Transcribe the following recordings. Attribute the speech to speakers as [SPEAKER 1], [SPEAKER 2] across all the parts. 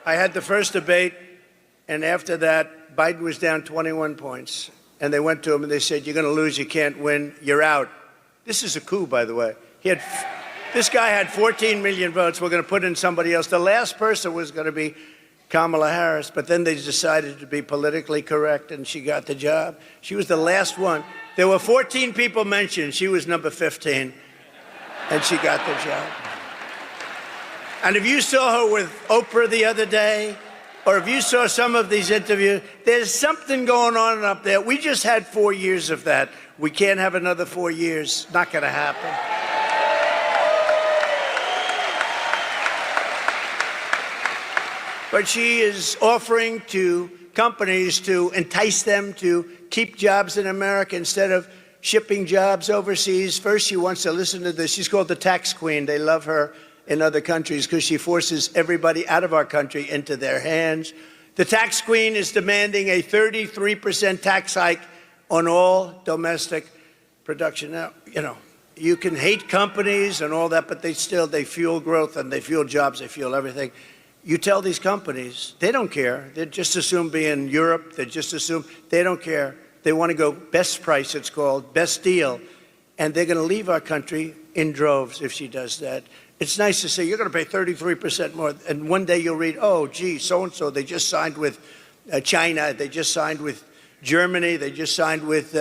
[SPEAKER 1] I had the first debate, and after that, Biden was down 21 points. And they went to him and they said, "You're going to lose, you can't win, you're out." This is a coup, by the way. This guy had 14 million votes. We're going to put in somebody else. The last person was going to be Kamala Harris, but then they decided to be politically correct, and she got the job. She was the last one. There were 14 people mentioned. She was number 15, and she got the job. And if you saw her with Oprah the other day, or if you saw some of these interviews, there's something going on up there. We just had 4 years of that. We can't have another 4 years. Not going to happen. But she is offering to companies to entice them to keep jobs in America instead of shipping jobs overseas. First, she wants to listen to this. She's called the tax queen. They love her in other countries because she forces everybody out of our country into their hands. The tax queen is demanding a 33% tax hike on all domestic production. Now, you can hate companies and all that, but they fuel growth and they fuel jobs, they fuel everything. You tell these companies, they don't care. They just assume be in Europe. They just assume they don't care. They want to go best price, it's called, best deal. And they're going to leave our country in droves if she does that. It's nice to say you're going to pay 33% more. And one day you'll read, oh, gee, so-and-so, they just signed with China. They just signed with Germany. They just signed with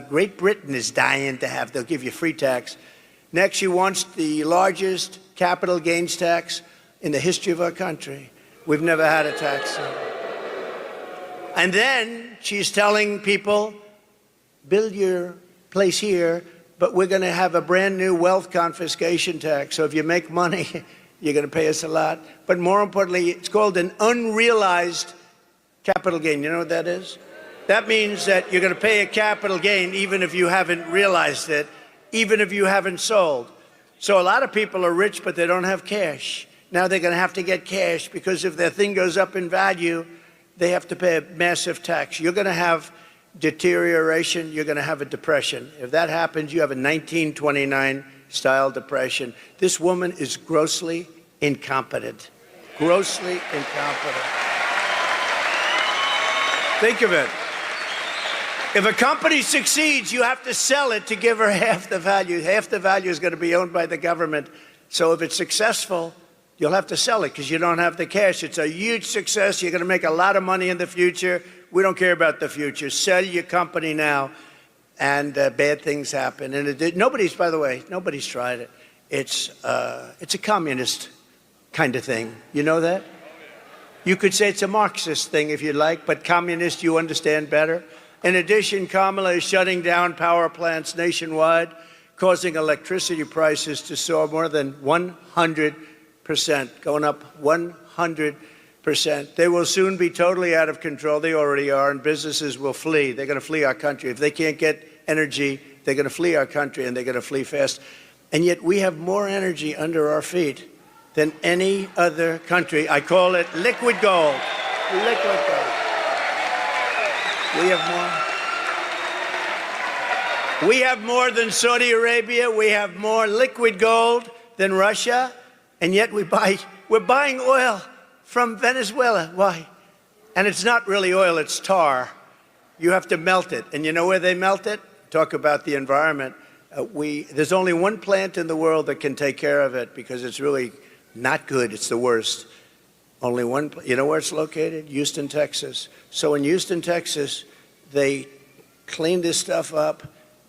[SPEAKER 1] Great Britain is dying to have. They'll give you free tax. Next, she wants the largest capital gains tax in the history of our country. We've never had a tax. And then she's telling people, build your place here, but we're going to have a brand new wealth confiscation tax. So if you make money, you're going to pay us a lot. But more importantly, it's called an unrealized capital gain. You know what that is? That means that you're going to pay a capital gain even if you haven't realized it, even if you haven't sold. So a lot of people are rich, but they don't have cash. Now they're going to have to get cash because if their thing goes up in value, they have to pay a massive tax. You're going to have deterioration. You're going to have a depression. If that happens, you have a 1929-style depression. This woman is grossly incompetent. Grossly incompetent. Think of it. If a company succeeds, you have to sell it to give her half the value. Half the value is going to be owned by the government. So if it's successful, you'll have to sell it because you don't have the cash. It's a huge success. You're going to make a lot of money in the future. We don't care about the future. Sell your company now, and bad things happen. And nobody's, by the way, nobody's tried it. It's a communist kind of thing. You know that? You could say it's a Marxist thing if you like, but communist you understand better. In addition, Kamala is shutting down power plants nationwide, causing electricity prices to soar more than 100%, going up 100%. They will soon be totally out of control. They already are, and businesses will flee. They're going to flee our country. If they can't get energy, they're going to flee our country, and they're going to flee fast. And yet we have more energy under our feet than any other country. I call it liquid gold. Liquid gold. We have more. We have more than Saudi Arabia. We have more liquid gold than Russia, and yet we're buying oil from Venezuela. Why? And it's not really oil, it's tar. You have to melt it. And you know where they melt it? Talk about the environment. There's only one plant in the world that can take care of it because it's really not good. It's the worst. Only one. You know where it's located? Houston, Texas. So in Houston, Texas, they clean this stuff up.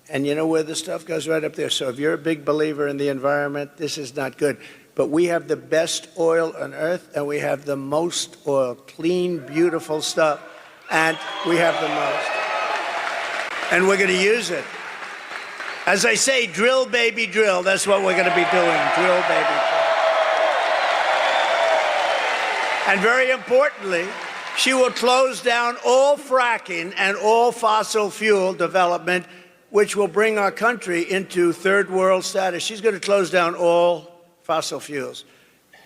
[SPEAKER 1] And you know where the stuff goes? Right up there. So if you're a big believer in the environment, this is not good. But we have the best oil on earth, and we have the most oil, clean, beautiful stuff, and we have the most. And we're going to use it. As I say, drill, baby, drill. That's what we're going to be doing, drill, baby, drill. And very importantly, she will close down all fracking and all fossil fuel development, which will bring our country into third world status. She's going to close down all fossil fuels.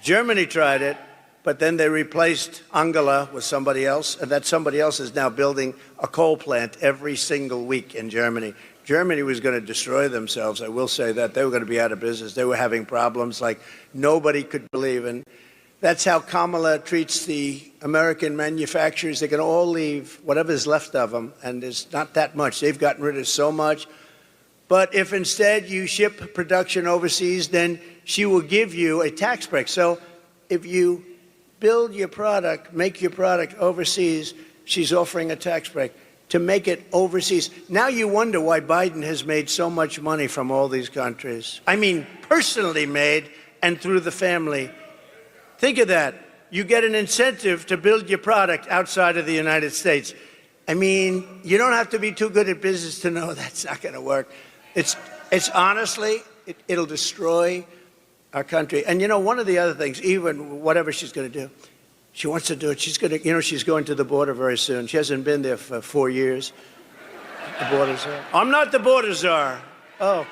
[SPEAKER 1] Germany tried it, but then they replaced Angela with somebody else, and that somebody else is now building a coal plant every single week in Germany. Germany was going to destroy themselves, I will say that. They were going to be out of business. They were having problems like nobody could believe in. That's how Kamala treats the American manufacturers. They're going to all leave, whatever's left of them, and there's not that much. They've gotten rid of so much. But if instead you ship production overseas, then she will give you a tax break. So if you build your product, make your product overseas, she's offering a tax break to make it overseas. Now you wonder why Biden has made so much money from all these countries. I mean, personally made and through the family. Think of that. You get an incentive to build your product outside of the United States. I mean, you don't have to be too good at business to know that's not going to work. It's honestly, it'll destroy our country. And you know, one of the other things, even whatever she's going to do, she wants to do it. She's going to, you know, she's going to the border very soon. She hasn't been there for 4 years. The border czar. I'm not the border czar. Oh,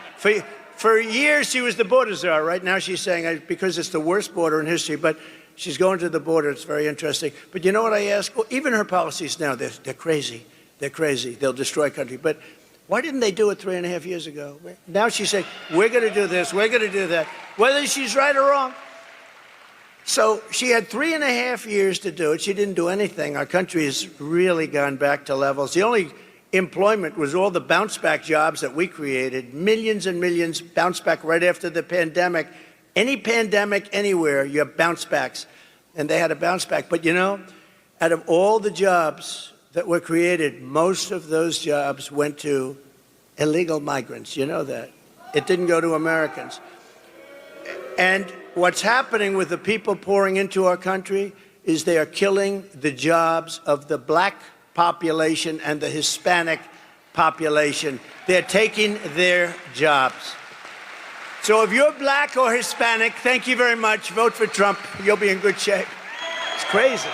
[SPEAKER 1] for years she was the border czar. Right now she's saying, because it's the worst border in history, but she's going to the border. It's very interesting. But you know what I ask? Well, even her policies now, they're crazy. They're crazy. They'll destroy country. But why didn't they do it 3.5 years ago? Now she's saying, we're going to do this, we're going to do that, whether she's right or wrong. So she had 3.5 years to do it. She didn't do anything. Our country has really gone back to levels. The only employment was all the bounce back jobs that we created. Millions and millions bounced back right after the pandemic. Any pandemic anywhere, you have bounce backs. And they had a bounce back. But you know, out of all the jobs that were created, most of those jobs went to illegal migrants. You know that. It didn't go to Americans. And what's happening with the people pouring into our country is they are killing the jobs of the black population and the Hispanic population. They're taking their jobs. So if you're black or Hispanic, thank you very much. Vote for Trump. You'll be in good shape. It's crazy.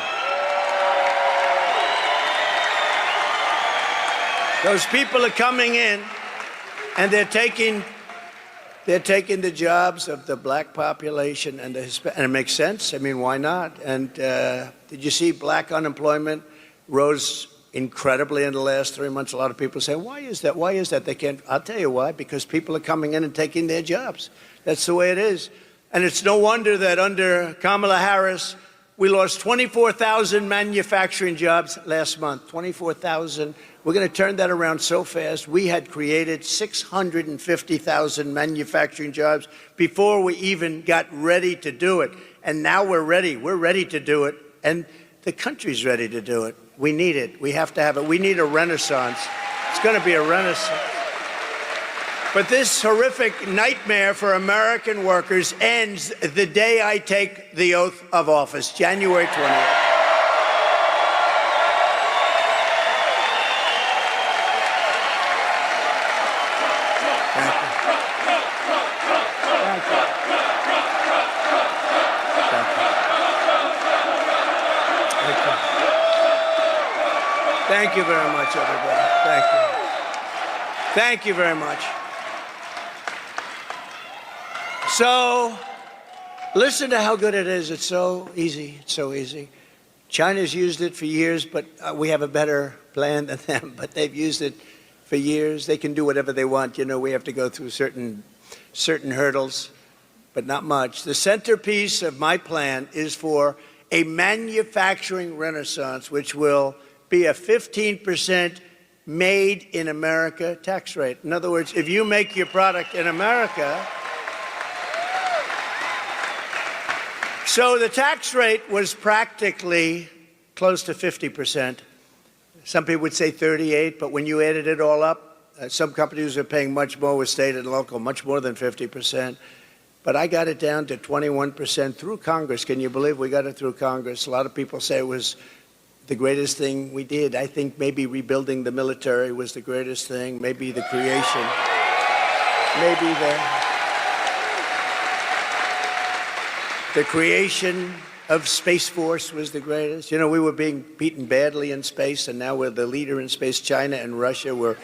[SPEAKER 1] Those people are coming in, and they're taking the jobs of the black population and the Hispanic. And it makes sense. I mean, why not? And did you see black unemployment rose incredibly in the last 3 months? A lot of people say, why is that? Why is that? They can't. I'll tell you why. Because people are coming in and taking their jobs. That's the way it is. And it's no wonder that under Kamala Harris, we lost 24,000 manufacturing jobs last month. 24,000. We're going to turn that around so fast. We had created 650,000 manufacturing jobs before we even got ready to do it. And now we're ready. We're ready to do it. And the country's ready to do it. We need it. We have to have it. We need a renaissance. It's going to be a renaissance. But this horrific nightmare for American workers ends the day I take the oath of office, January 20th. Thank you very much, everybody. Thank you. Thank you very much. So, listen to how good it is. It's so easy. It's so easy. China's used it for years, but we have a better plan than them. But they've used it for years. They can do whatever they want. You know, we have to go through certain hurdles, but not much. The centerpiece of my plan is for a manufacturing renaissance, which will be a 15% made in America tax rate. In other words, if you make your product in America, so the tax rate was practically close to 50%. Some people would say 38, but when you added it all up, some companies are paying much more with state and local, much more than 50%. But I got it down to 21% through Congress. Can you believe we got it through Congress? A lot of people say it was the greatest thing we did. I think maybe rebuilding the military was the greatest thing. Maybe the creation. Maybe the creation of Space Force was the greatest. You know, we were being beaten badly in space, and now we're the leader in space. China and Russia were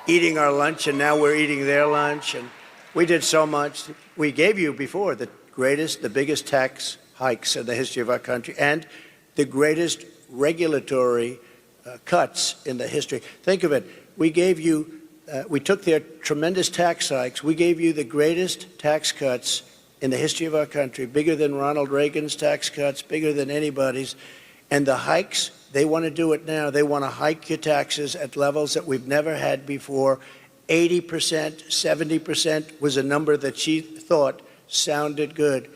[SPEAKER 1] eating our lunch, and now we're eating their lunch. And we did so much. We gave you before the greatest, the biggest tax hikes in the history of our country, and the greatest regulatory cuts in the history. Think of it. We gave you, we took their tremendous tax hikes. We gave you the greatest tax cuts in the history of our country, bigger than Ronald Reagan's tax cuts, bigger than anybody's. And the hikes, they want to do it now. They want to hike your taxes at levels that we've never had before. 80%, 70% was a number that she thought sounded good.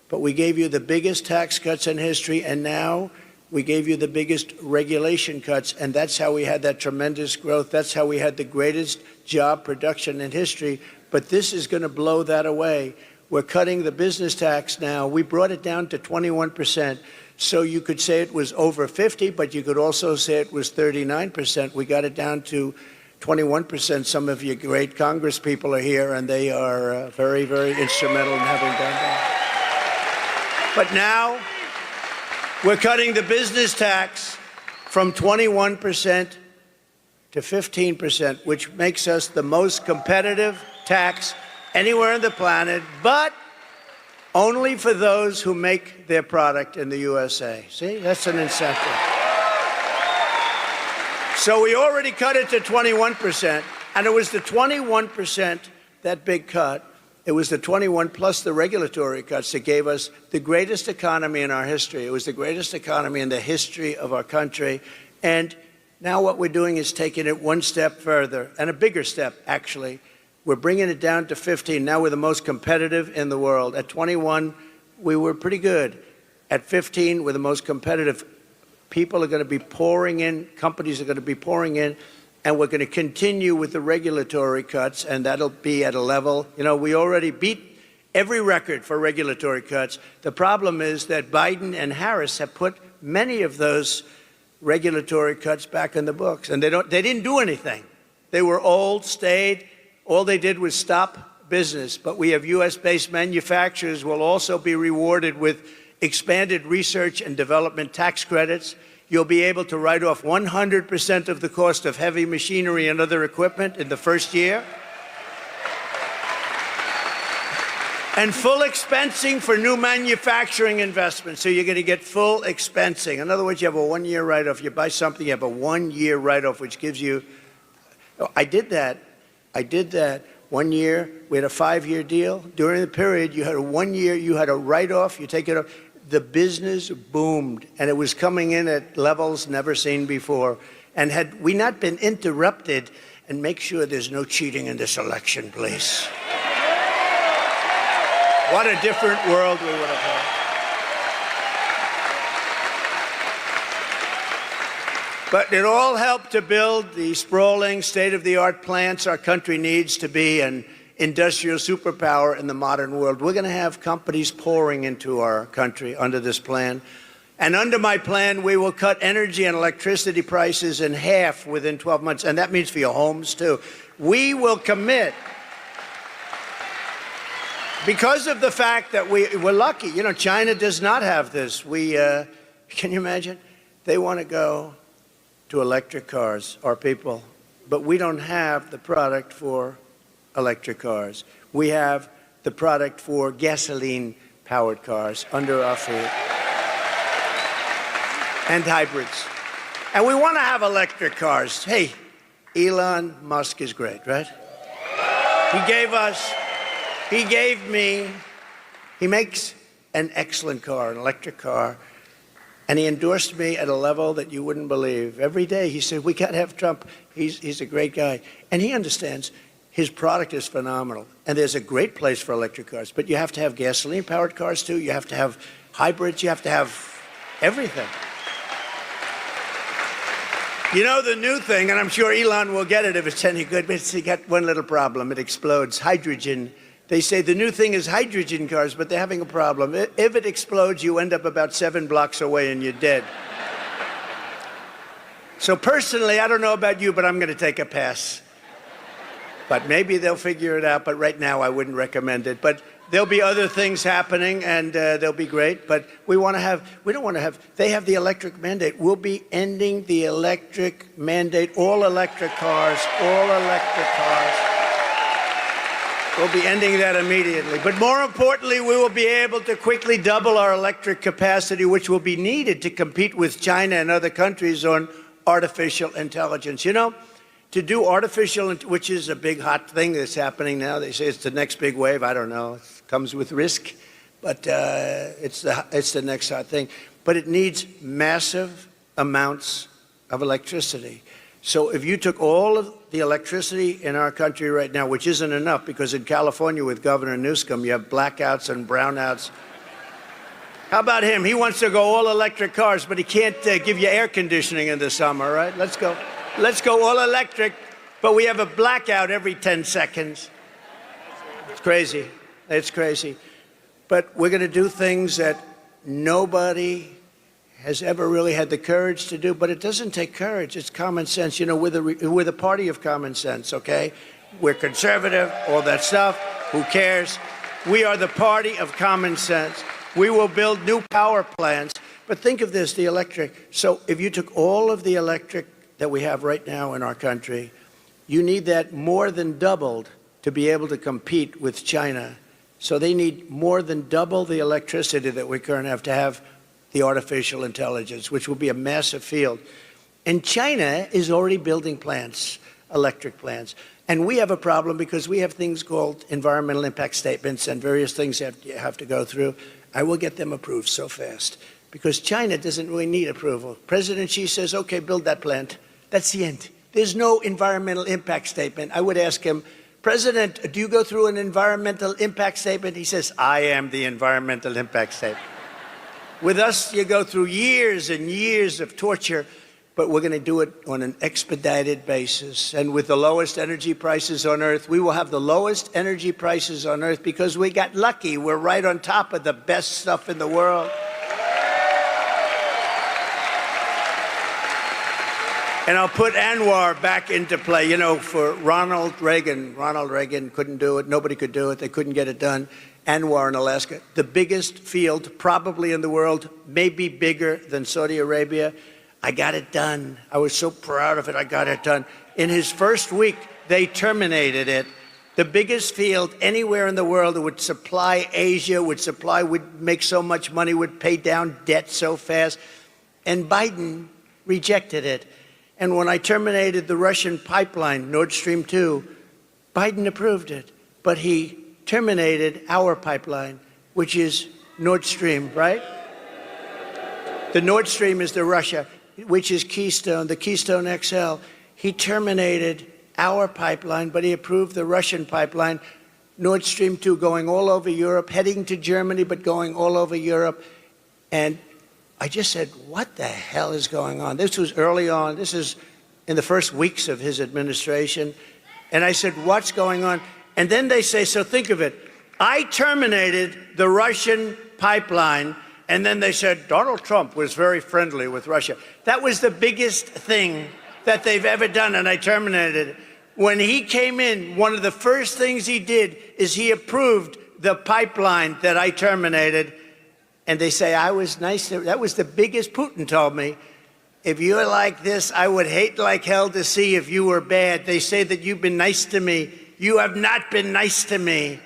[SPEAKER 1] But we gave you the biggest tax cuts in history, and now we gave you the biggest regulation cuts, and that's how we had that tremendous growth. That's how we had the greatest job production in history. But this is going to blow that away. We're cutting the business tax now. We brought it down to 21%. So you could say it was over 50, but you could also say it was 39%. We got it down to 21%. Some of you great Congress people are here, and they are very, very instrumental in having done that. But now we're cutting the business tax from 21% to 15%, which makes us the most competitive tax anywhere on the planet, but only for those who make their product in the USA. See, that's an incentive. So we already cut it to 21%, and it was the 21%, that big cut, it was the 21 plus the regulatory cuts that gave us the greatest economy in our history. It was the greatest economy in the history of our country. And now what we're doing is taking it one step further, and a bigger step, actually. We're bringing it down to 15. Now we're the most competitive in the world. At 21, we were pretty good. At 15, we're the most competitive. People are going to be pouring in, companies are going to be pouring in, and we're going to continue with the regulatory cuts, and that'll be at a level, you know, we already beat every record for regulatory cuts. The problem is that Biden and Harris have put many of those regulatory cuts back in the books, and they didn't do anything. They were old, stayed. All they did was stop business. But we have U.S.-based manufacturers will also be rewarded with expanded research and development tax credits. You'll be able to write off 100% of the cost of heavy machinery and other equipment in the first year. And full expensing for new manufacturing investments. So you're going to get full expensing. In other words, you have a one-year write-off. You buy something, you have a one-year write-off, which gives you... I did that 1 year. We had a 5-year deal. During the period, you had a 1 year, you had a write-off, you take it off. The business boomed, and it was coming in at levels never seen before. And had we not been interrupted, and make sure there's no cheating in this election, please. What a different world we would have had. But it all helped to build the sprawling, state-of-the-art plants our country needs to be an industrial superpower in the modern world. We're going to have companies pouring into our country under this plan. And under my plan, we will cut energy and electricity prices in half within 12 months. And that means for your homes, too. We will commit, because of the fact that we're lucky. You know, China does not have this. Can you imagine? They want to go to electric cars, our people, but we don't have the product for electric cars. We have the product for gasoline-powered cars under our feet, and hybrids. And we want to have electric cars. Hey, Elon Musk is great, right? He makes an excellent car, an electric car. And he endorsed me at a level that you wouldn't believe. Every day he said, we got to have Trump. He's a great guy. And he understands his product is phenomenal. And there's a great place for electric cars. But you have to have gasoline-powered cars, too. You have to have hybrids. You have to have everything. You know, the new thing, and I'm sure Elon will get it if it's any good, but it's got one little problem. It explodes. Hydrogen. They say the new thing is hydrogen cars, but they're having a problem. If it explodes, you end up about 7 blocks away and you're dead. So personally, I don't know about you, but I'm going to take a pass. But maybe they'll figure it out, but right now I wouldn't recommend it. But there'll be other things happening, and they'll be great. But we don't want to have, they have the electric mandate. We'll be ending the electric mandate, all electric cars. We'll be ending that immediately. But more importantly, we will be able to quickly double our electric capacity, which will be needed to compete with China and other countries on artificial intelligence. You know, to do artificial, which is a big hot thing that's happening now. They say it's the next big wave. I don't know. It's comes with risk, but it's the next hot thing. But it needs massive amounts of electricity. So if you took all of the electricity in our country right now, which isn't enough, because in California with Governor Newsom, you have blackouts and brownouts. How about him? He wants to go all electric cars, but he can't give you air conditioning in the summer, right? Let's go all electric, but we have a blackout every 10 seconds. It's crazy. It's crazy. But we're going to do things that nobody has ever really had the courage to do, but it doesn't take courage. It's common sense. You know, we're the party of common sense, okay? We're conservative, all that stuff. Who cares? We are the party of common sense. We will build new power plants. But think of this, the electric. So if you took all of the electric that we have right now in our country, you need that more than doubled to be able to compete with China. So they need more than double the electricity that we currently have to have the artificial intelligence, which will be a massive field. And China is already building plants, electric plants. And we have a problem because we have things called environmental impact statements and various things you have to go through. I will get them approved so fast because China doesn't really need approval. President Xi says, okay, build that plant. That's the end. There's no environmental impact statement. I would ask him, President, do you go through an environmental impact statement? He says, I am the environmental impact statement. With us, you go through years and years of torture, but we're going to do it on an expedited basis. And with the lowest energy prices on earth, we will have the lowest energy prices on earth because we got lucky. We're right on top of the best stuff in the world. And I'll put Anwar back into play. You know, for Ronald Reagan couldn't do it. Nobody could do it. They couldn't get it done. Anwar in Alaska, the biggest field probably in the world, maybe bigger than Saudi Arabia. I got it done. I was so proud of it. I got it done. In his first week, they terminated it. The biggest field anywhere in the world that would supply Asia, would make so much money, would pay down debt so fast. And Biden rejected it. And when I terminated the Russian pipeline, Nord Stream 2, Biden approved it. But he terminated our pipeline, which is Nord Stream, right? The Nord Stream is the Russia, which is Keystone, the Keystone XL. He terminated our pipeline, but he approved the Russian pipeline, Nord Stream 2, going all over Europe, heading to Germany, but going all over Europe. And I just said, what the hell is going on? This was early on. This is in the first weeks of his administration. And I said, what's going on? And then they say, so think of it. I terminated the Russian pipeline, and then they said, Donald Trump was very friendly with Russia. That was the biggest thing that they've ever done, and I terminated it. When he came in, one of the first things he did is he approved the pipeline that I terminated, and they say, I was nice. That was the biggest. Putin told me, if you're like this, I would hate like hell to see if you were bad. They say that you've been nice to me. You have not been nice to me.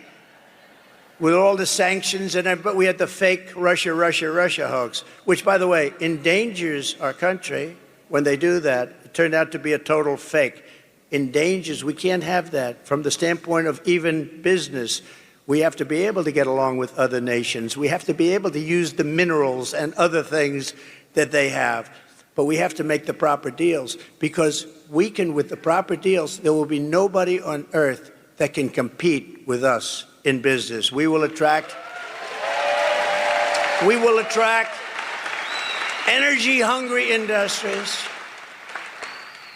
[SPEAKER 1] With all the sanctions, but we had the fake Russia hoax, which, by the way, endangers our country when they do that. It turned out to be a total fake. Endangers, we can't have that. From the standpoint of even business, we have to be able to get along with other nations. We have to be able to use the minerals and other things that they have. But we have to make the proper deals, because with the proper deals, there will be nobody on earth that can compete with us in business. We will attract energy-hungry industries.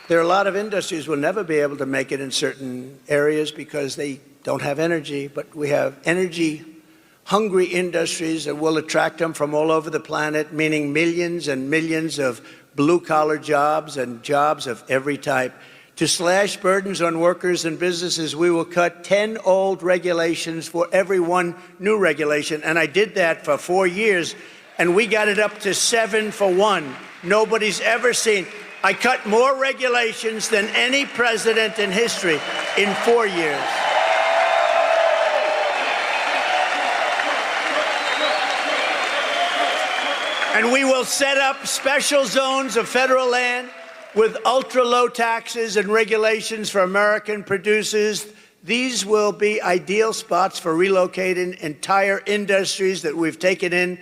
[SPEAKER 1] There are a lot of industries will never be able to make it in certain areas because they don't have energy, but we have energy-hungry industries that will attract them from all over the planet, meaning millions and millions of blue-collar jobs and jobs of every type. To slash burdens on workers and businesses, we will cut 10 old regulations for every one new regulation. And I did that for 4 years, and we got it up to 7 for 1. Nobody's ever seen. I cut more regulations than any president in history in 4 years. And we will set up special zones of federal land with ultra-low taxes and regulations for American producers These will be ideal spots for relocating entire industries that we've taken in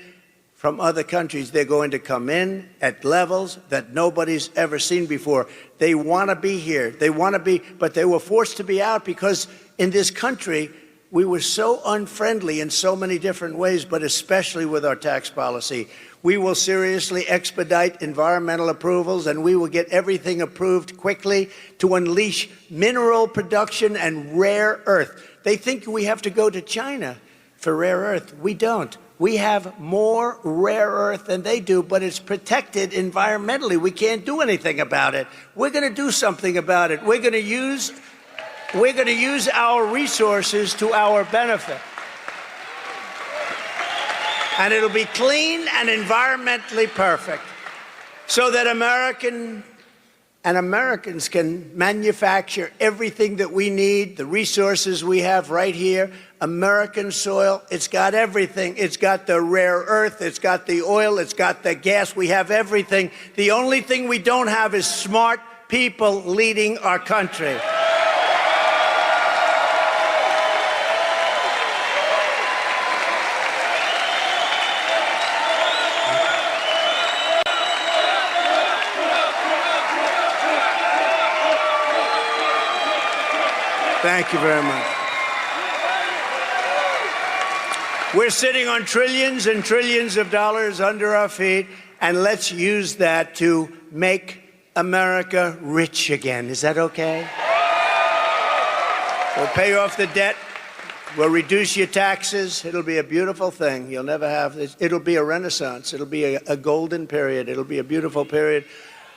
[SPEAKER 1] from other countries. They're going to come in at levels that nobody's ever seen before. They want to be here. They want to be, but they were forced to be out because in this country, we were so unfriendly in so many different ways, but especially with our tax policy. We will seriously expedite environmental approvals, and we will get everything approved quickly to unleash mineral production and rare earth. They think we have to go to China for rare earth. We don't. We have more rare earth than they do, but it's protected environmentally. We can't do anything about it. We're going to do something about it. We're going to use our resources to our benefit. And it'll be clean and environmentally perfect so that Americans can manufacture everything that we need, the resources we have right here. American soil, it's got everything. It's got the rare earth, it's got the oil, it's got the gas. We have everything. The only thing we don't have is smart people leading our country. Thank you very much. We're sitting on trillions and trillions of dollars under our feet, and let's use that to make America rich again. Is that okay? We'll pay off the debt. We'll reduce your taxes. It'll be a beautiful thing. You'll never have this. It'll be a renaissance. It'll be a golden period. It'll be a beautiful period.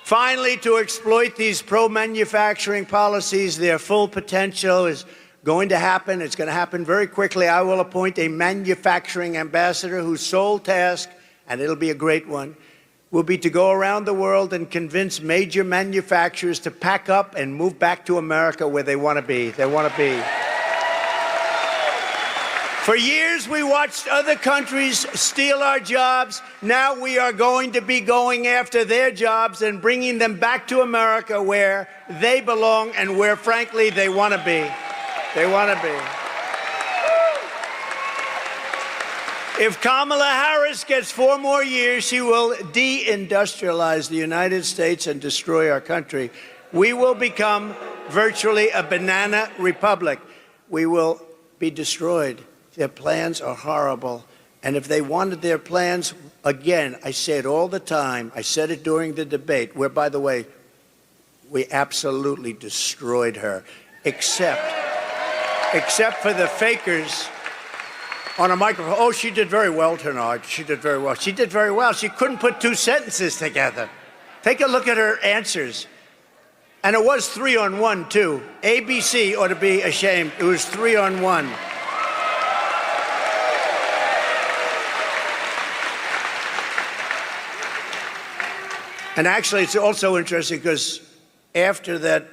[SPEAKER 1] Finally, to exploit these pro-manufacturing policies, their full potential is going to happen. It's going to happen very quickly. I will appoint a manufacturing ambassador whose sole task, and it'll be a great one, will be to go around the world and convince major manufacturers to pack up and move back to America where they want to be. They want to be. For years, we watched other countries steal our jobs. Now we are going to be going after their jobs and bringing them back to America where they belong and where, frankly, they want to be. They want to be. If Kamala Harris gets 4 more years, she will deindustrialize the United States and destroy our country. We will become virtually a banana republic. We will be destroyed. Their plans are horrible. And if they wanted their plans, again, I say it all the time. I said it during the debate, where, by the way, we absolutely destroyed her, except for the fakers on a microphone. Oh, she did very well tonight. She did very well. She did very well. She couldn't put 2 sentences together. Take a look at her answers. And it was 3-on-1, too. ABC ought to be ashamed. It was 3-on-1. And actually, it's also interesting because after that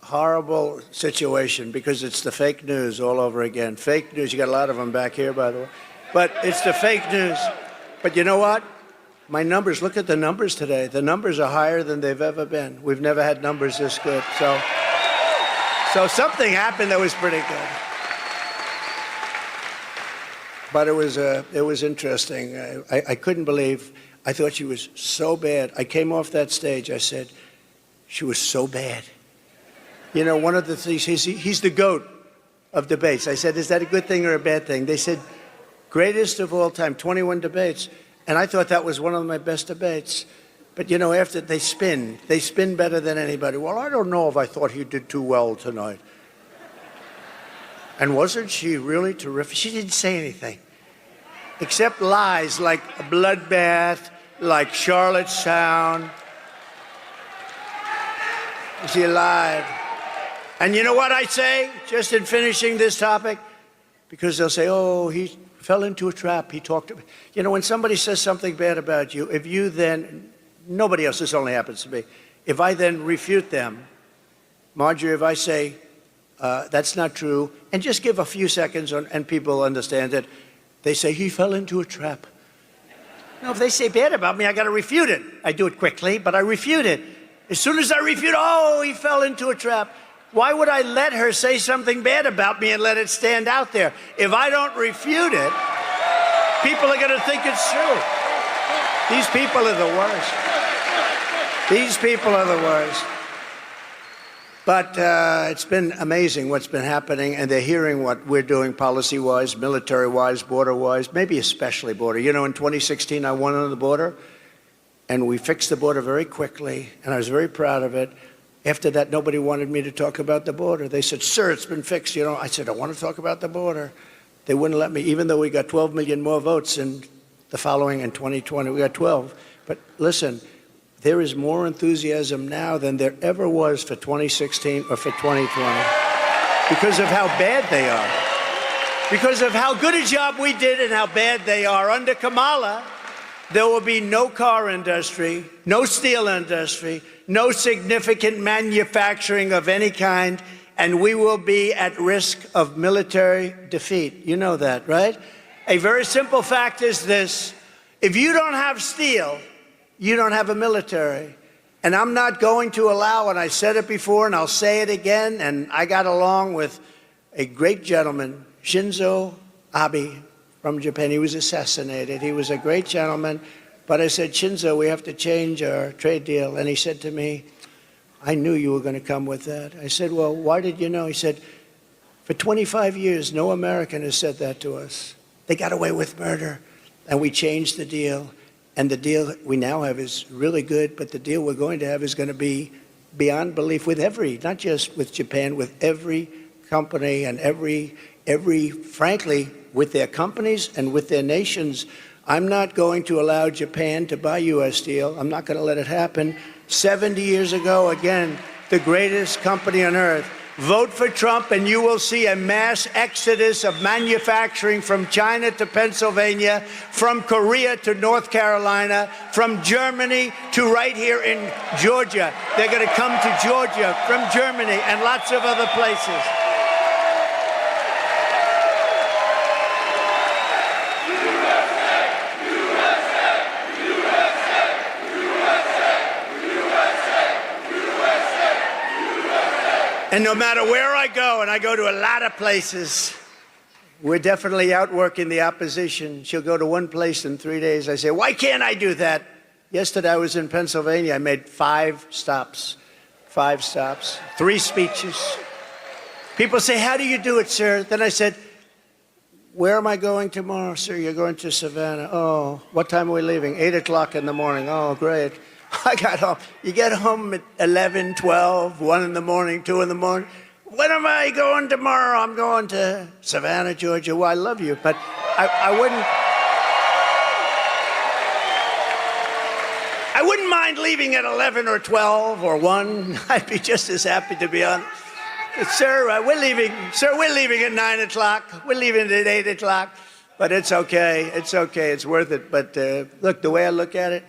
[SPEAKER 1] horrible situation, because it's the fake news all over again. Fake news, you got a lot of them back here, by the way. But it's the fake news. But you know what? My numbers, look at the numbers today. The numbers are higher than they've ever been. We've never had numbers this good. So something happened that was pretty good. But it was interesting. I couldn't believe. I thought she was so bad. I came off that stage. I said, she was so bad. You know, one of the things, he's the GOAT of debates. I said, is that a good thing or a bad thing? They said, greatest of all time, 21 debates. And I thought that was one of my best debates. But, you know, after they spin better than anybody. Well, I don't know if I thought he did too well tonight. And wasn't she really terrific? She didn't say anything. Except lies like a bloodbath, like Charlottetown. She lied. And you know what I say, just in finishing this topic? Because they'll say, oh, he fell into a trap. He talked. You know, when somebody says something bad about you, if you then, nobody else, this only happens to me, if I then refute them, Marjorie, if I say, that's not true, and just give a few seconds and people understand it, they say, he fell into a trap. No, if they say bad about me, I got to refute it. I do it quickly, but I refute it. As soon as I refute, oh, he fell into a trap. Why would I let her say something bad about me and let it stand out there? If I don't refute it, people are going to think it's true. These people are the worst. These people are the worst. But it's been amazing what's been happening, and they're hearing what we're doing policy-wise, military-wise, border-wise, maybe especially border. You know, in 2016, I won on the border, and we fixed the border very quickly, and I was very proud of it. After that, nobody wanted me to talk about the border. They said, sir, it's been fixed. You know, I said, I want to talk about the border. They wouldn't let me, even though we got 12 million more votes in the following in 2020. We got 12. But listen, there is more enthusiasm now than there ever was for 2016 or for 2020 because of how bad they are, because of how good a job we did and how bad they are. Under Kamala, there will be no car industry, no steel industry, no significant manufacturing of any kind, and we will be at risk of military defeat. You know that, right? A very simple fact is this: if you don't have steel, you don't have a military. And I'm not going to allow, and I said it before and I'll say it again, and I got along with a great gentleman, Shinzo Abe from Japan. He was assassinated. He was a great gentleman. But I said, Shinzo, we have to change our trade deal. And he said to me, I knew you were going to come with that. I said, well, why did you know? He said, for 25 years, no American has said that to us. They got away with murder. And we changed the deal. And the deal we now have is really good, but the deal we're going to have is going to be beyond belief with every, not just with Japan, with every company and every, frankly, with their companies and with their nations. I'm not going to allow Japan to buy U.S. steel. I'm not going to let it happen. 70 years ago, again, the greatest company on earth. Vote for Trump and you will see a mass exodus of manufacturing from China to Pennsylvania, from Korea to North Carolina, from Germany to right here in Georgia. They're going to come to Georgia from Germany and lots of other places. And no matter where I go, and I go to a lot of places, we're definitely outworking the opposition. She'll go to one place in 3 days. I say, why can't I do that? Yesterday I was in Pennsylvania. I made 5 stops, 3 speeches. People say, how do you do it, sir? Then I said, where am I going tomorrow, sir? You're going to Savannah. Oh, what time are we leaving? 8 o'clock in the morning. Oh, great. I got home. You get home at 11, 12, 1 in the morning, 2 in the morning. When am I going tomorrow? I'm going to Savannah, Georgia. Well, I love you, but I wouldn't mind leaving at 11 or 12 or 1. I'd be just as happy to be on. Sir, we're leaving. Sir, we're leaving at 9 o'clock. We're leaving at 8 o'clock. But it's okay. It's okay. It's worth it. But look, the way I look at it,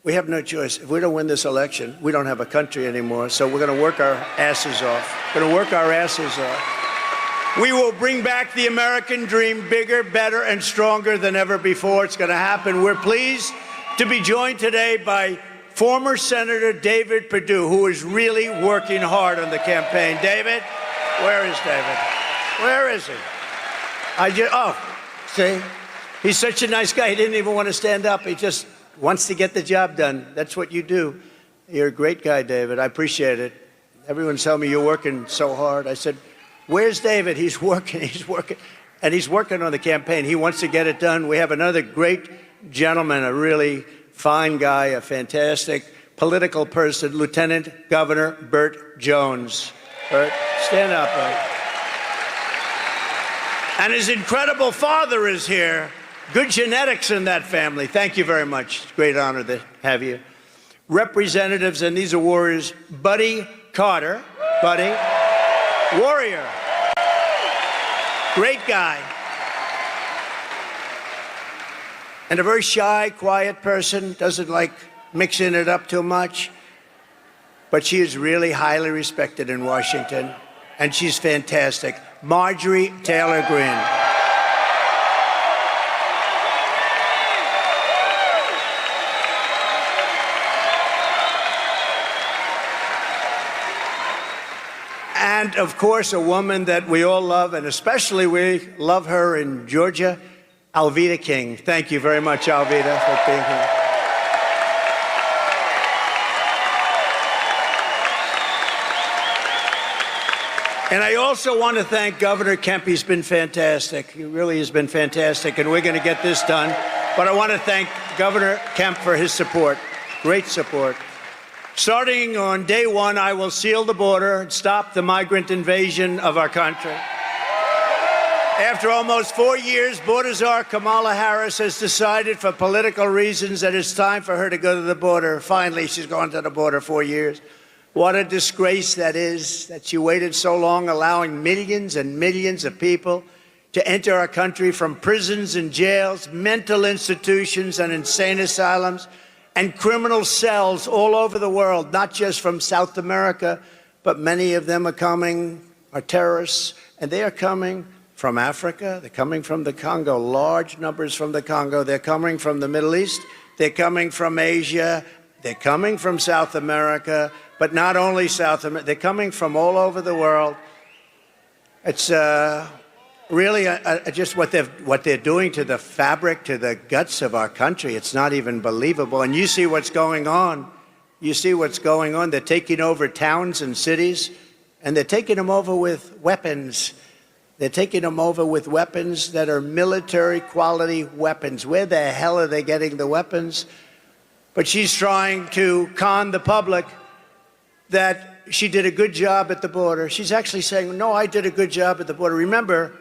[SPEAKER 1] we have no choice. If we don't win this election, we don't have a country anymore. So we're going to work our asses off. We're going to work our asses off. We will bring back the American dream bigger, better, and stronger than ever before. It's going to happen. We're pleased to be joined today by former Senator David Perdue, who is really working hard on the campaign. David? Where is David? Where is he? See? He's such a nice guy. He didn't even want to stand up. He just wants to get the job done. That's what you do. You're a great guy, David. I appreciate it. Everyone's telling me you're working so hard. I said, where's David? He's working. And he's working on the campaign. He wants to get it done. We have another great gentleman, a really fine guy, a fantastic political person, Lieutenant Governor Burt Jones. Burt, stand up, Burt. And his incredible father is here. Good genetics in that family. Thank you very much. It's a great honor to have you. Representatives, and these are warriors, Buddy Carter. Buddy. Warrior. Great guy. And a very shy, quiet person, doesn't like mixing it up too much. But she is really highly respected in Washington, and she's fantastic. Marjorie Taylor Greene. And, of course, a woman that we all love, and especially we love her in Georgia, Alveda King. Thank you very much, Alveda, for being here. And I also want to thank Governor Kemp. He's been fantastic. He really has been fantastic, and we're going to get this done. But I want to thank Governor Kemp for his support, great support. Starting on day one, I will seal the border and stop the migrant invasion of our country. After almost 4 years, border czar Kamala Harris has decided for political reasons that it's time for her to go to the border. Finally, she's gone to the border 4 years. What a disgrace that is, that she waited so long, allowing millions and millions of people to enter our country from prisons and jails, mental institutions and insane asylums, and criminal cells all over the world, not just from South America, but many of them are terrorists, and they are coming from Africa. They're coming from the Congo, large numbers from the Congo. They're coming from the Middle East. They're coming from Asia. They're coming from South America, but not only South America. They're coming from all over the world. It's really just what they're doing to the fabric, to the guts of our country. It's not even believable. And you see what's going on. You see what's going on. They're taking over towns and cities, and they're taking them over with weapons. They're taking them over with weapons that are military-quality weapons. Where the hell are they getting the weapons? But she's trying to con the public that she did a good job at the border. She's actually saying, no, I did a good job at the border. Remember,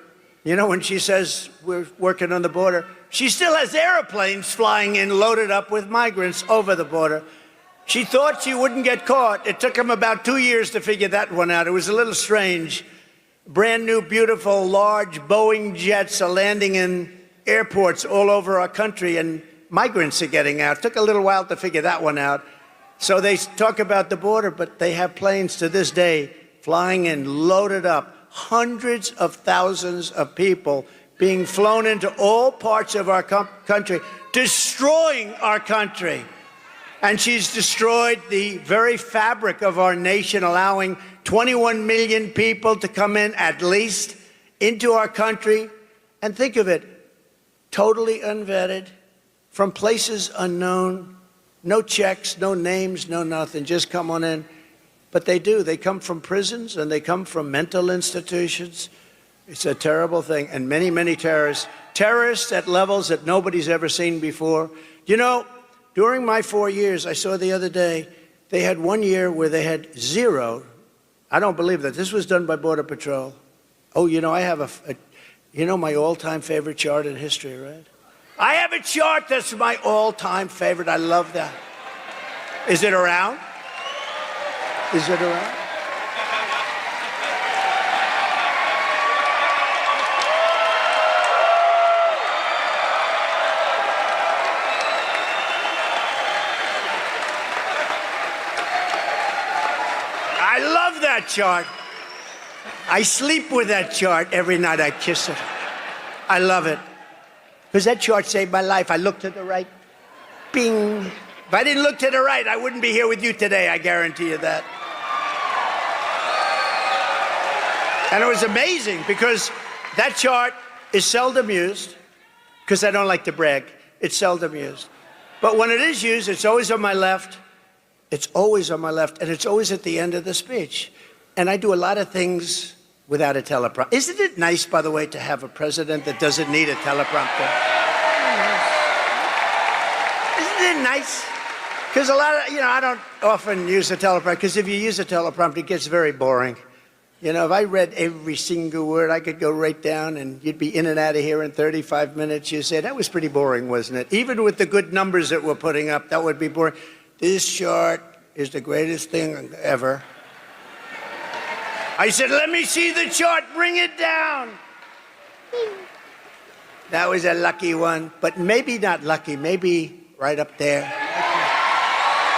[SPEAKER 1] you know, when she says we're working on the border, she still has airplanes flying in loaded up with migrants over the border. She thought she wouldn't get caught. It took them about 2 years to figure that one out. It was a little strange. Brand new, beautiful, large Boeing jets are landing in airports all over our country, and migrants are getting out. It took a little while to figure that one out. So they talk about the border, but they have planes to this day flying in loaded up, hundreds of thousands of people being flown into all parts of our country, destroying our country. And she's destroyed the very fabric of our nation, allowing 21 million people to come in, at least, into our country. And think of it, totally unvetted, from places unknown, no checks, no names, no nothing, just come on in. But they do. They come from prisons and they come from mental institutions. It's a terrible thing. And many, many terrorists at levels that nobody's ever seen before. You know, during my 4 years, I saw the other day, they had 1 year where they had zero. I don't believe that. This was done by Border Patrol. Oh, you know, I have you know my all-time favorite chart in history, right? I have a chart that's my all-time favorite. I love that. Is it around? Is it around? I love that chart. I sleep with that chart every night. I kiss it. I love it. Because that chart saved my life. I looked to the right. Bing. If I didn't look to the right, I wouldn't be here with you today. I guarantee you that. And it was amazing because that chart is seldom used, because I don't like to brag. It's seldom used. But when it is used, it's always on my left. It's always on my left, and it's always at the end of the speech. And I do a lot of things without a teleprompter. Isn't it nice, by the way, to have a president that doesn't need a teleprompter? Isn't it nice? Because a lot of, you know, I don't often use a teleprompter, because if you use a teleprompter, it gets very boring. You know, if I read every single word, I could go right down and you'd be in and out of here in 35 minutes. You say, that was pretty boring, wasn't it? Even with the good numbers that we're putting up, that would be boring. This chart is the greatest thing ever. I said, let me see the chart, bring it down. That was a lucky one, but maybe not lucky, maybe right up there.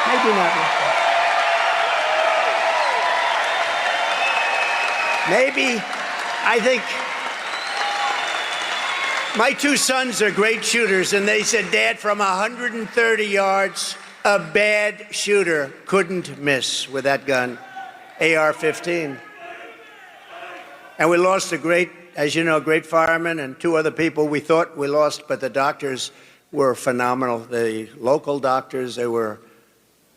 [SPEAKER 1] Maybe not lucky. Maybe, I think, my two sons are great shooters, and they said, Dad, from 130 yards, a bad shooter couldn't miss with that gun, AR-15. And we lost a great, as you know, great fireman and two other people we thought we lost, but the doctors were phenomenal. The local doctors, they were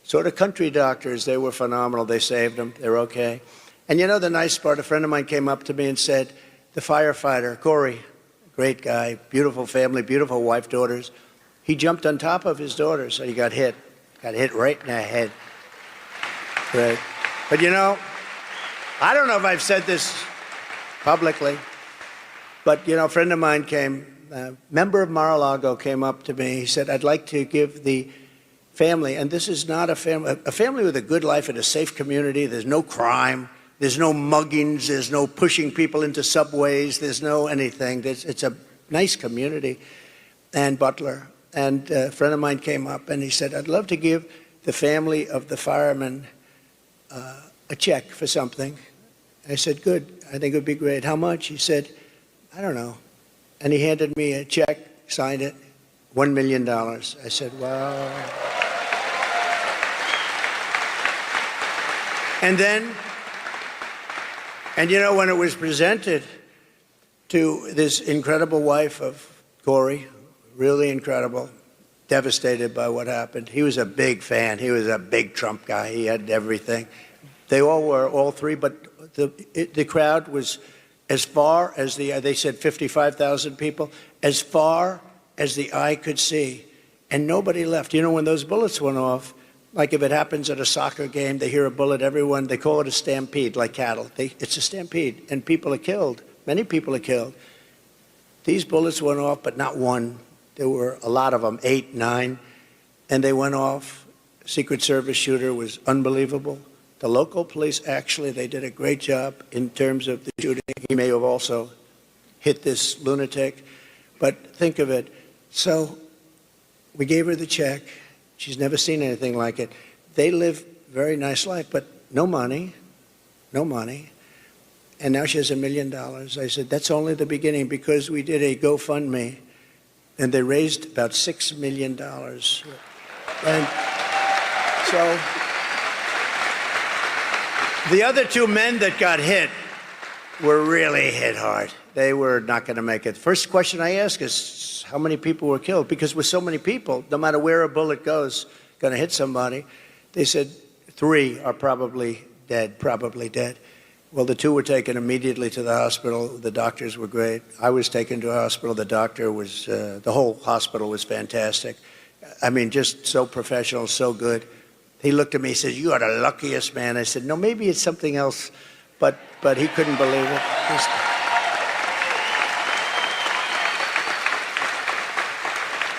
[SPEAKER 1] sort of country doctors. They were phenomenal. They saved them. They're okay. And you know the nice part, a friend of mine came up to me and said, the firefighter, Corey, great guy, beautiful family, beautiful wife, daughters, he jumped on top of his daughter, so he got hit right in the head. Right. But you know, I don't know if I've said this publicly, but you know, a friend of mine came, a member of Mar-a-Lago came up to me. He said, I'd like to give the family, and this is not a family with a good life in a safe community. There's no crime. There's no muggings. There's no pushing people into subways. There's no anything. It's a nice community. And Butler, and a friend of mine came up and he said, I'd love to give the family of the fireman a check for something. I said, good. I think it would be great. How much? He said, I don't know. And he handed me a check, signed it, $1 million. I said, wow. And then, and you know, when it was presented to this incredible wife of Corey, really incredible, devastated by what happened. He was a big fan. He was a big Trump guy. He had everything. They all were, all three, but the crowd was as far as they said 55,000 people, as far as the eye could see, and nobody left. You know, when those bullets went off, like if it happens at a soccer game, they hear a bullet, everyone, they call it a stampede, like cattle. It's a stampede, and people are killed. Many people are killed. These bullets went off, but not one. There were a lot of them, 8, 9, and they went off. Secret Service shooter was unbelievable. The local police, actually, they did a great job in terms of the shooting. He may have also hit this lunatic, but think of it. So we gave her the check. She's never seen anything like it. They live very nice life, but no money, no money. And now she has $1 million. I said, that's only the beginning, because we did a GoFundMe, and they raised about $6 million. And so the other two men that got hit were really hit hard. They were not going to make it. First question I ask is, how many people were killed? Because with so many people, no matter where a bullet goes, going to hit somebody. They said 3 are probably dead, Well, the 2 were taken immediately to the hospital. The doctors were great. I was taken to a hospital. The doctor was, the whole hospital was fantastic. I mean, just so professional, so good. He looked at me, he said, you are the luckiest man. I said, no, maybe it's something else, but he couldn't believe it.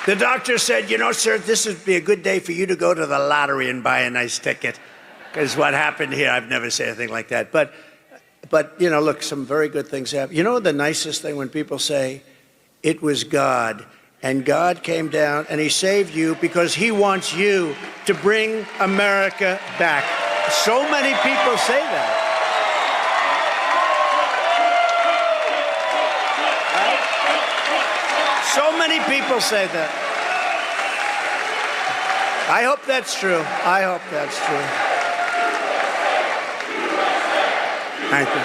[SPEAKER 1] The doctor said, you know, sir, this would be a good day for you to go to the lottery and buy a nice ticket. Because what happened here, I've never said anything like that. But, you know, look, some very good things happen. You know the nicest thing when people say, it was God, and God came down and he saved you because he wants you to bring America back. So many people say that. So many people say that. I hope that's true. I hope that's true. Thank you.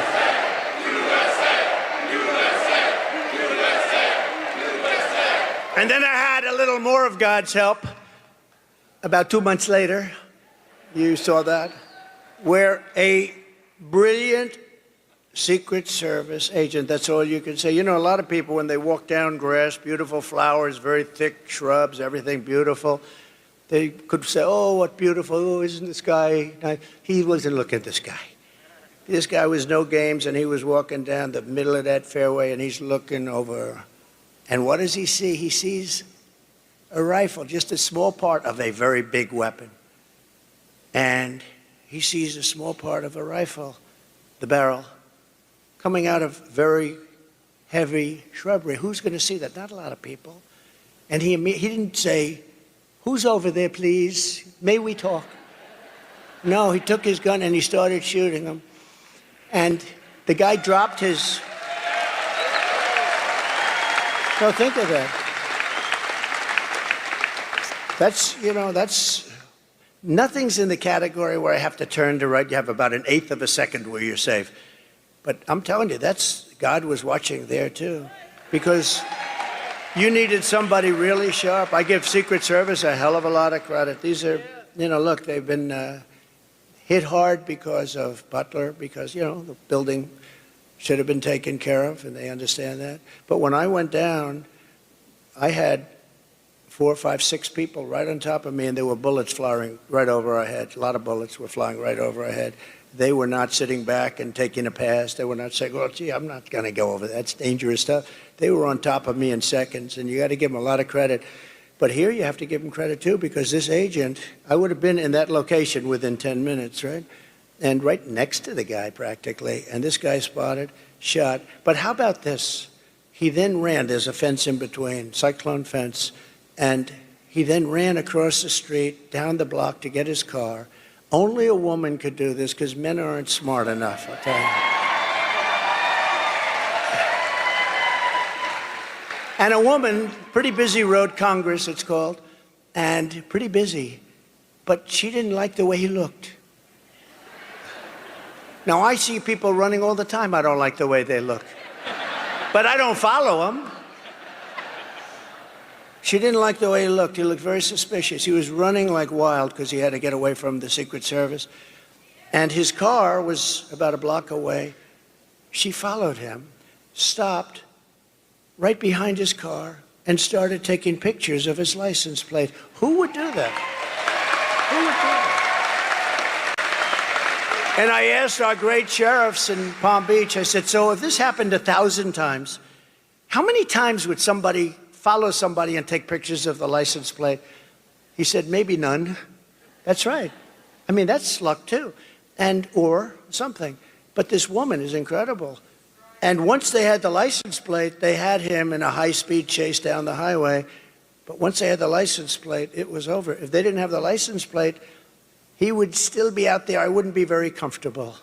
[SPEAKER 1] And then I had a little more of God's help about 2 months later. You saw that, where a brilliant Secret Service agent, that's all you can say. You know, a lot of people, when they walk down grass, beautiful flowers, very thick shrubs, everything beautiful, they could say, oh, what beautiful, oh, isn't this guy nice? He wasn't looking at this guy. This guy was no games, and he was walking down the middle of that fairway, and he's looking over. And what does he see? He sees a rifle, just a small part of a very big weapon. And he sees a small part of a rifle, the barrel, coming out of very heavy shrubbery. Who's going to see that? Not a lot of people. And he didn't say, who's over there, please? May we talk? No, he took his gun and he started shooting him. And the guy dropped his... So think of that. That's, you know, that's... Nothing's in the category where I have to turn to right. You have about 1/8 of a second where you're safe. But I'm telling you, God was watching there too, because you needed somebody really sharp. I give Secret Service a hell of a lot of credit. These are, look, they've been hit hard because of Butler, because, the building should have been taken care of, and they understand that. But when I went down, I had 4, 5, 6 people right on top of me, and there were bullets flying right over our heads. A lot of bullets were flying right over our head. They were not sitting back and taking a pass. They were not saying, well, gee, I'm not going to go over that. That's dangerous stuff. They were on top of me in seconds, and you got to give them a lot of credit. But here you have to give them credit, too, because this agent, I would have been in that location within 10 minutes, right? And right next to the guy, practically. And this guy spotted, shot. But how about this? He then ran. There's a fence in between, cyclone fence. And he then ran across the street, down the block to get his car. Only a woman could do this because men aren't smart enough, I'll tell you. And a woman, pretty busy road, Congress it's called, and pretty busy, but she didn't like the way he looked. Now, I see people running all the time. I don't like the way they look, but I don't follow them. She didn't like the way he looked. He looked very suspicious. He was running like wild because he had to get away from the Secret Service. And his car was about a block away. She followed him, stopped right behind his car, and started taking pictures of his license plate. Who would do that? Who would do that? And I asked our great sheriffs in Palm Beach, I said, so if this happened 1,000 times, how many times would somebody follow somebody and take pictures of the license plate? He said, maybe none. That's right. I mean, that's luck too, or something. But this woman is incredible. And once they had the license plate, they had him in a high-speed chase down the highway. But once they had the license plate, it was over. If they didn't have the license plate, he would still be out there. I wouldn't be very comfortable.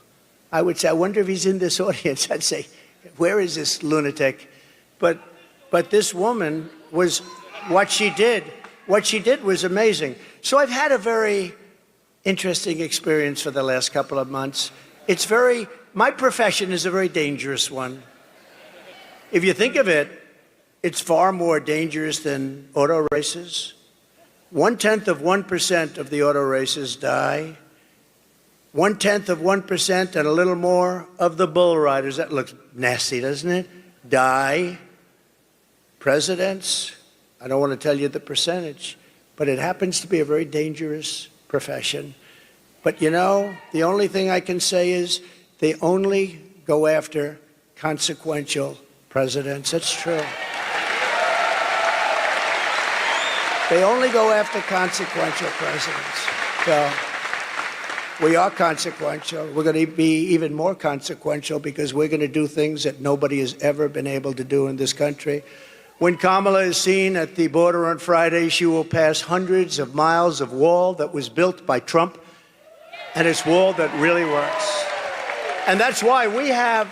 [SPEAKER 1] I would say, I wonder if he's in this audience. I'd say, where is this lunatic? But this woman was, what she did was amazing. So I've had a very interesting experience for the last couple of months. My profession is a very dangerous one. If you think of it, it's far more dangerous than auto races. 0.1% of the auto races die. 0.1% and a little more of the bull riders, that looks nasty, doesn't it? Die. Presidents, I don't want to tell you the percentage, but it happens to be a very dangerous profession. But the only thing I can say is they only go after consequential presidents. That's true. They only go after consequential presidents. So we are consequential. We're going to be even more consequential because we're going to do things that nobody has ever been able to do in this country. When Kamala is seen at the border on Friday, she will pass hundreds of miles of wall that was built by Trump, and it's wall that really works. And that's why we have,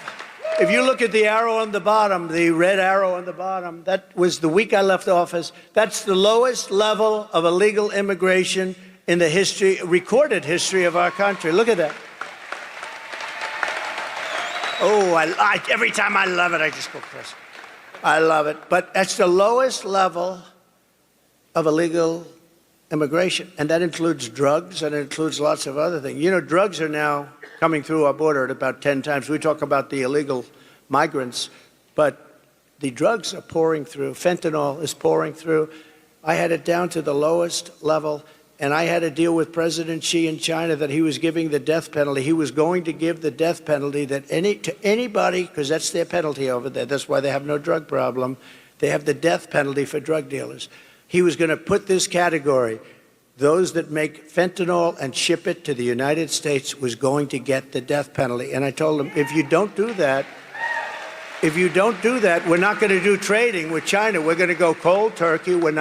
[SPEAKER 1] if you look at the arrow on the bottom, the red arrow on the bottom, that was the week I left office. That's the lowest level of illegal immigration in the recorded history of our country. Look at that. Oh, every time I love it, I just go crazy. I love it. But that's the lowest level of illegal immigration. And that includes drugs, and it includes lots of other things. Drugs are now coming through our border at about 10 times. We talk about the illegal migrants, but the drugs are pouring through. Fentanyl is pouring through. I had it down to the lowest level, and I had to deal with President Xi in China that he was giving the death penalty. He was going to give the death penalty to anybody, because that's their penalty over there. That's why they have no drug problem. They have the death penalty for drug dealers. He was going to put this category, those that make fentanyl and ship it to the United States was going to get the death penalty. And I told him, if you don't do that, we're not going to do trading with China. We're going to go cold turkey. We're not